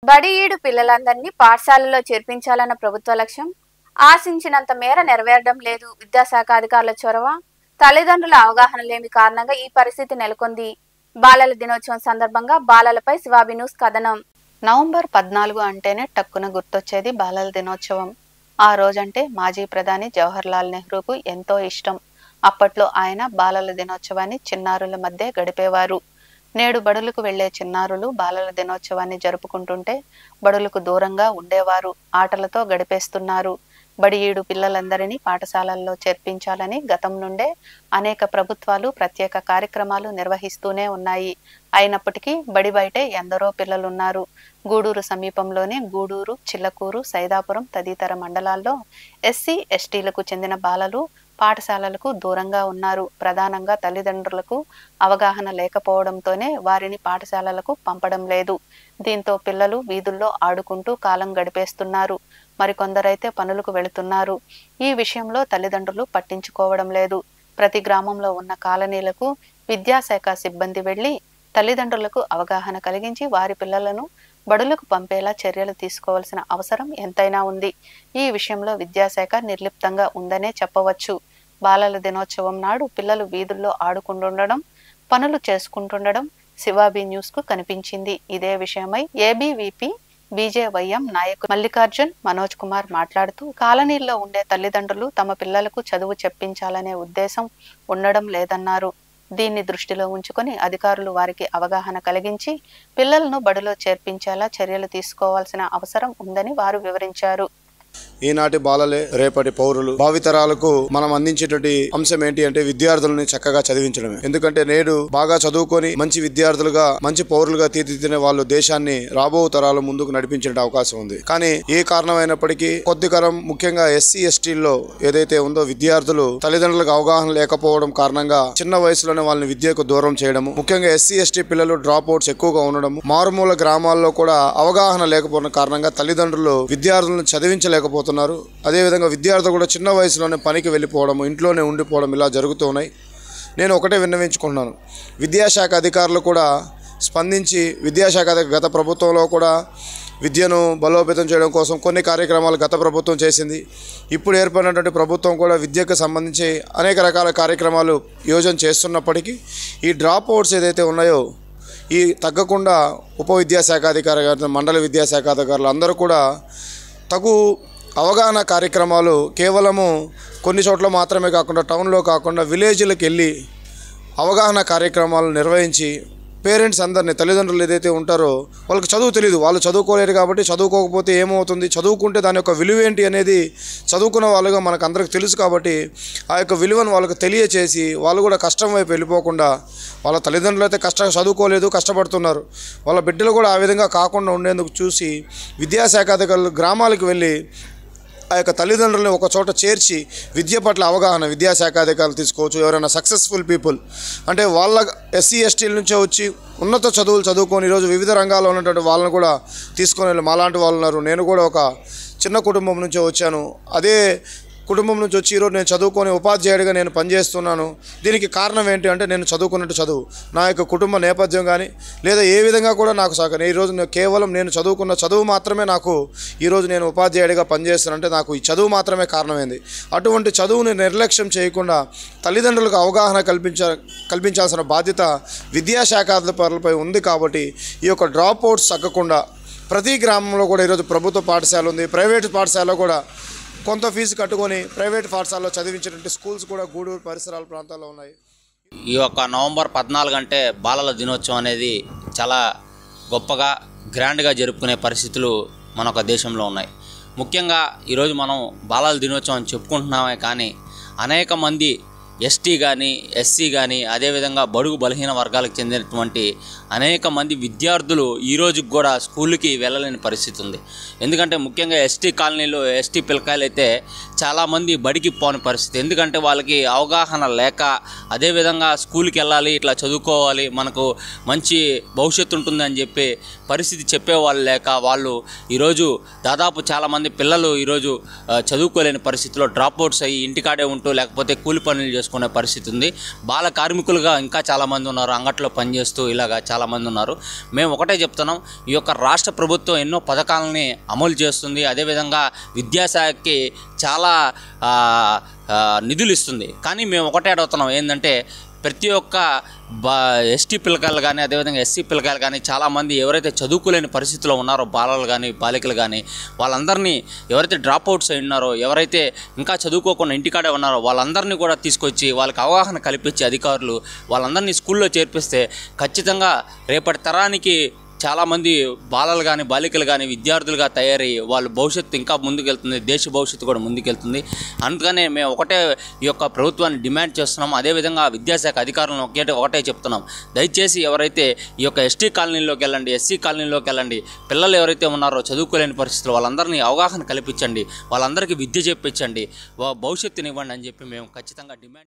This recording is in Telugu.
బడి ఈడు పిల్లలందరినీ పాఠశాలలో చేర్పించాలన్న ప్రభుత్వ లక్ష్యం ఆశించినంత మేర నెరవేరడం లేదు. విద్యాశాఖ అధికారుల చొరవ, తల్లిదండ్రుల అవగాహన లేమి కారణంగా ఈ పరిస్థితి నెలకొంది. బాలల దినోత్సవం సందర్భంగా బాలలపై శివాబి న్యూస్ కథనం. నవంబర్ 14 అంటేనే టక్కున గుర్తొచ్చేది బాలల దినోత్సవం. ఆ రోజంటే మాజీ ప్రధాని జవహర్ లాల్ నెహ్రూకు ఎంతో ఇష్టం. అప్పట్లో ఆయన బాలల దినోత్సవాన్ని చిన్నారుల మధ్య గడిపేవారు. నేడు బడులకు వెళ్లే చిన్నారులు బాలల దినోత్సవాన్ని జరుపుకుంటుంటే బడులకు దూరంగా ఉండేవారు. ఆటలతో గడిపేస్తున్నారు. బడి ఈడు పిల్లలందరినీ పాఠశాలల్లో చేర్పించాలని గతం నుండే అనేక ప్రభుత్వాలు ప్రత్యేక కార్యక్రమాలు నిర్వహిస్తూనే ఉన్నాయి. అయినప్పటికీ బడి బయటే ఎందరో పిల్లలున్నారు. గూడూరు సమీపంలోనే గూడూరు, చిల్లకూరు, సైదాపురం తదితర మండలాల్లో ఎస్సీ, ఎస్టీలకు చెందిన బాలలు పాఠశాలలకు దూరంగా ఉన్నారు. ప్రధానంగా తల్లిదండ్రులకు అవగాహన లేకపోవడంతోనే వారిని పాఠశాలలకు పంపడం లేదు. దీంతో పిల్లలు వీధుల్లో ఆడుకుంటూ కాలం గడిపేస్తున్నారు. మరికొందరైతే పనులకు వెళుతున్నారు. ఈ విషయంలో తల్లిదండ్రులు పట్టించుకోవడం లేదు. ప్రతి గ్రామంలో ఉన్న కాలనీలకు విద్యాశాఖ సిబ్బంది వెళ్లి తల్లిదండ్రులకు అవగాహన కలిగించి వారి పిల్లలను బడులకు పంపేలా చర్యలు తీసుకోవాల్సిన అవసరం ఎంతైనా ఉంది. ఈ విషయంలో విద్యాశాఖ నిర్లిప్తంగా ఉందనే చెప్పవచ్చు. బాలల దినోత్సవం నాడు పిల్లలు వీధుల్లో ఆడుకుంటుండడం, పనులు చేసుకుంటుండడం శివాబి న్యూస్ కు కనిపించింది. ఇదే విషయమై ఏబీవీపీ బీజేవైఎం నాయకులు మల్లికార్జున్, మనోజ్ కుమార్ మాట్లాడుతూ కాలనీల్లో ఉండే తల్లిదండ్రులు తమ పిల్లలకు చదువు చెప్పించాలనే ఉద్దేశం ఉండడం లేదన్నారు. దీన్ని దృష్టిలో ఉంచుకొని అధికారులు వారికి అవగాహన కలిగించి పిల్లలను బడిలో చేర్పించేలా చర్యలు తీసుకోవాల్సిన అవసరం ఉందని వారు వివరించారు. ఈనాటి బాలలే రేపటి పౌరులు. భావితరాలకు మనం అందించేటువంటి అంశం ఏంటి అంటే విద్యార్థులని చక్కగా చదివించడమే. ఎందుకంటే నేడు బాగా చదువుకొని మంచి విద్యార్థులుగా, మంచి పౌరులుగా తీర్చిదిద్దిన వాళ్ళు దేశాన్ని రాబో తరాలు ముందుకు నడిపించే అవకాశం ఉంది. కానీ ఏ కారణమైనప్పటికీ కొద్దికరం ముఖ్యంగా ఎస్సీ, ఎస్టీల్లో ఏదైతే ఉందో విద్యార్థులు తల్లిదండ్రులకు అవగాహన లేకపోవడం కారణంగా చిన్న వయసులోనే వాళ్ళని విద్యకు దూరం చేయడము, ముఖ్యంగా ఎస్సీ, ఎస్టీ పిల్లలు డ్రాప్ అవుట్స్ ఎక్కువగా ఉండడము, మారుమూల గ్రామాల్లో కూడా అవగాహన లేకపోవడం కారణంగా తల్లిదండ్రులు విద్యార్థులను చదివించలేకపోతున్నారు. అదేవిధంగా విద్యార్థులు కూడా చిన్న వయసులోనే పనికి వెళ్ళిపోవడం, ఇంట్లోనే ఉండిపోవడం ఇలా జరుగుతూ ఉన్నాయి. నేను ఒకటే విన్నవించుకుంటున్నాను, విద్యాశాఖ అధికారులు కూడా స్పందించి విద్యాశాఖ గత ప్రభుత్వంలో కూడా విద్యను బలోపేతం చేయడం కోసం కొన్ని కార్యక్రమాలు గత ప్రభుత్వం చేసింది. ఇప్పుడు ఏర్పడినటువంటి ప్రభుత్వం కూడా విద్యకు సంబంధించి అనేక రకాల కార్యక్రమాలు యోజన చేస్తున్నప్పటికీ ఈ డ్రాప్ అవుట్స్ ఏదైతే ఉన్నాయో ఈ తగ్గకుండా ఉప విద్యాశాఖ అధికారి గారు, మండల విద్యాశాఖ అధికారులు అందరూ కూడా తగు అవగాహన కార్యక్రమాలు కేవలము కొన్ని చోట్ల మాత్రమే కాకుండా టౌన్లో కాకుండా విలేజ్లకు వెళ్ళి అవగాహన కార్యక్రమాలు నిర్వహించి పేరెంట్స్ అందరినీ, తల్లిదండ్రులు ఏదైతే ఉంటారో వాళ్ళకి చదువు తెలియదు, వాళ్ళు చదువుకోలేరు కాబట్టి చదువుకోకపోతే ఏమవుతుంది, చదువుకుంటే దాని యొక్క విలువ ఏంటి అనేది చదువుకున్న వాళ్ళుగా మనకు అందరికి తెలుసు కాబట్టి ఆ యొక్క విలువను వాళ్ళకి తెలియచేసి వాళ్ళు కూడా కష్టం వైపు వెళ్ళిపోకుండా, వాళ్ళ తల్లిదండ్రులు అయితే చదువుకోలేదు, కష్టపడుతున్నారు, వాళ్ళ బిడ్డలు కూడా ఆ విధంగా కాకుండా ఉండేందుకు చూసి విద్యాశాఖ అధికారులు గ్రామాలకు వెళ్ళి ఆ యొక్క తల్లిదండ్రులను ఒక చోట చేర్చి విద్య పట్ల అవగాహన విద్యాశాఖ అధికారులు తీసుకోవచ్చు. ఎవరైనా సక్సెస్ఫుల్ పీపుల్ అంటే వాళ్ళ ఎస్సీ, ఎస్టీల నుంచే వచ్చి ఉన్నత చదువులు చదువుకొని ఈరోజు వివిధ రంగాల్లో ఉన్నటువంటి వాళ్ళని కూడా తీసుకొని మాలాంటి వాళ్ళు ఉన్నారు. నేను కూడా ఒక చిన్న కుటుంబం నుంచే వచ్చాను. అదే కుటుంబం నుంచి వచ్చి ఈరోజు నేను చదువుకొని ఉపాధ్యాయుడిగా నేను పనిచేస్తున్నాను. దీనికి కారణం ఏంటి అంటే నేను చదువుకున్నట్టు చదువు, నా యొక్క కుటుంబ నేపథ్యం కానీ లేదా ఏ విధంగా కూడా నాకు ఈరోజు కేవలం నేను చదువుకున్న చదువు మాత్రమే నాకు ఈరోజు నేను ఉపాధ్యాయుడిగా పనిచేస్తానంటే నాకు ఈ చదువు మాత్రమే కారణమైంది. అటువంటి చదువుని నిర్లక్ష్యం చేయకుండా తల్లిదండ్రులకు అవగాహన కల్పించాల్సిన బాధ్యత విద్యాశాఖ అధికారులపై ఉంది. కాబట్టి ఈ యొక్క డ్రాప్ అవుట్స్ తగ్గకుండా ప్రతి గ్రామంలో కూడా ఈరోజు ప్రభుత్వ పాఠశాల ఉంది, ప్రైవేటు పాఠశాలలో కూడా కొంత ఫీజు కట్టుకొని ప్రైవేట్ పాఠశాలలో చదివించేటువంటి స్కూల్స్ కూడా గూడూరు పరిసరాల ప్రాంతాల్లో ఉన్నాయి. ఈ యొక్క నవంబర్ 14 అంటే బాలల దినోత్సవం అనేది చాలా గొప్పగా గ్రాండ్గా జరుపుకునే పరిస్థితులు మన ఒక దేశంలో ఉన్నాయి. ముఖ్యంగా ఈరోజు మనం బాలల దినోత్సవం చెప్పుకుంటున్నామే కానీ అనేక మంది ఎస్టీ కానీ, ఎస్సీ కానీ, అదేవిధంగా బడుగు బలహీన వర్గాలకు చెందినటువంటి అనేక మంది విద్యార్థులు ఈరోజుకి కూడా స్కూల్కి వెళ్ళలేని పరిస్థితి ఉంది. ఎందుకంటే ముఖ్యంగా ఎస్టీ కాలనీలో ఎస్టీ పిల్లకాయలు అయితే చాలామంది బడికి పోని పరిస్థితి. ఎందుకంటే వాళ్ళకి అవగాహన లేక, అదేవిధంగా స్కూల్కి వెళ్ళాలి, ఇట్లా చదువుకోవాలి, మనకు మంచి భవిష్యత్తు ఉంటుందని చెప్పి పరిస్థితి చెప్పేవాళ్ళు లేక వాళ్ళు ఈరోజు దాదాపు చాలామంది పిల్లలు ఈరోజు చదువుకోలేని పరిస్థితిలో డ్రాప్ అవుట్స్ అయ్యి ఇంటికాడే ఉంటూ లేకపోతే కూలి పనులు చేసుకునే పరిస్థితి ఉంది. బాల కార్మికులుగా ఇంకా చాలామంది ఉన్నారు, అంగట్లో పనిచేస్తూ ఇలాగా చాలామంది ఉన్నారు. మేము ఒకటే చెప్తున్నాం, ఈ యొక్క రాష్ట్ర ప్రభుత్వం ఎన్నో పథకాలని అమలు చేస్తుంది. అదేవిధంగా విద్యాశాఖకి చాలా నిధులు ఇస్తుంది. కానీ మేము ఒకటే అడుగుతున్నాం ఏంటంటే, ప్రతి ఒక్క ఎస్టీ పిల్లకాయలు కానీ అదేవిధంగా ఎస్సీ పిల్లకాయలు కానీ చాలామంది ఎవరైతే చదువుకోలేని పరిస్థితిలో ఉన్నారో, బాలలు కానీ బాలికలు కానీ, వాళ్ళందరినీ ఎవరైతే డ్రాప్ అవుట్స్ అయి ఉన్నారో, ఎవరైతే ఇంకా చదువుకోకుండా ఇంటికాడే ఉన్నారో వాళ్ళందరినీ కూడా తీసుకొచ్చి వాళ్ళకి అవగాహన కల్పించి అధికారులు వాళ్ళందరినీ స్కూల్లో చేర్పిస్తే ఖచ్చితంగా రేపటి తరానికి చాలామంది బాలలు కానీ బాలికలు కానీ విద్యార్థులుగా తయారయ్యి వాళ్ళ భవిష్యత్తు ఇంకా ముందుకెళ్తుంది, దేశ భవిష్యత్తు కూడా ముందుకెళ్తుంది. అందుకనే మేము ఒకటే ఈ యొక్క ప్రభుత్వాన్ని డిమాండ్ చేస్తున్నాం. అదేవిధంగా విద్యాశాఖ అధికారులను ఒకటే చెప్తున్నాం, దయచేసి ఎవరైతే ఈ యొక్క ఎస్టీ కాలనీలోకి వెళ్ళండి, ఎస్సీ కాలనీలోకి వెళ్ళండి, పిల్లలు ఎవరైతే ఉన్నారో చదువుకోలేని పరిస్థితులు వాళ్ళందరినీ అవగాహన కల్పించండి, వాళ్ళందరికీ విద్య చెప్పించండి, భవిష్యత్తునివ్వండి అని చెప్పి మేము ఖచ్చితంగా డిమాండ్